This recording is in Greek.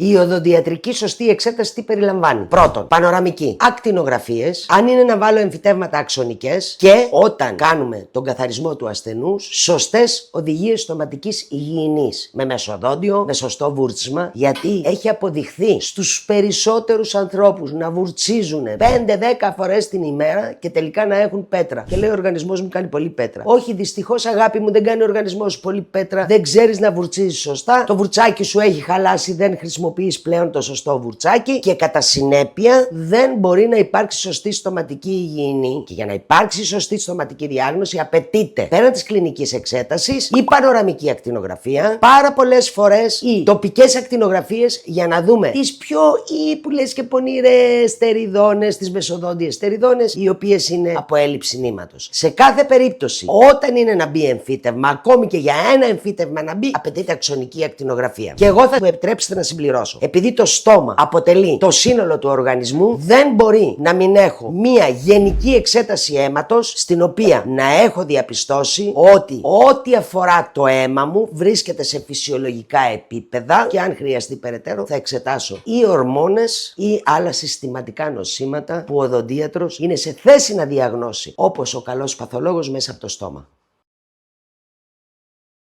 Η οδοντιατρική σωστή εξέταση τι περιλαμβάνει? Πρώτον, πανοραμική. Ακτινογραφίες, αν είναι να βάλω εμφυτεύματα αξονικές και όταν κάνουμε τον καθαρισμό του ασθενούς, σωστές οδηγίες στοματικής υγιεινής. Με μεσοδόντιο, με σωστό βούρτσισμα, γιατί έχει αποδειχθεί στους περισσότερους ανθρώπους να βουρτσίζουν 5-10 φορές την ημέρα και τελικά να έχουν πέτρα. Και λέει ο οργανισμός μου κάνει πολύ πέτρα. Όχι, δυστυχώς αγάπη μου, δεν κάνει ο οργανισμός σου πολύ πέτρα. Δεν ξέρεις να βουρτσίζεις σωστά. Το βουρτσάκι σου έχει χαλάσει, δεν χρησιμοποιείς πλέον το σωστό βουρτσάκι και κατά συνέπεια δεν μπορεί να υπάρξει σωστή στοματική υγιεινή. Και για να υπάρξει σωστή στοματική διάγνωση απαιτείται πέραν της κλινικής εξέτασης η πανοραμική ακτινογραφία, πάρα πολλές φορές οι τοπικές ακτινογραφίες για να δούμε τις πιο ύπουλες και πονηρές στεριδόνες, τις μεσοδόντιες στεριδόνες, οι οποίες είναι από έλλειψη νήματος. Σε κάθε περίπτωση, όταν είναι να μπει εμφύτευμα, ακόμη και για ένα εμφύτευμα να μπει, απαιτείται αξονική ακτινογραφία. Και εγώ θα μου επιτρέψετε να συμπληρώσω. Επειδή το στόμα αποτελεί το σύνολο του οργανισμού, δεν μπορεί να μην έχω μία γενική εξέταση αίματος, στην οποία να έχω διαπιστώσει ότι ό,τι αφορά το αίμα μου βρίσκεται σε φυσιολογικά επίπεδα και αν χρειαστεί περαιτέρω θα εξετάσω ή ορμόνες ή άλλα συστηματικά νοσήματα που ο οδοντίατρος είναι σε θέση να διαγνώσει, όπως ο καλός παθολόγος μέσα από το στόμα.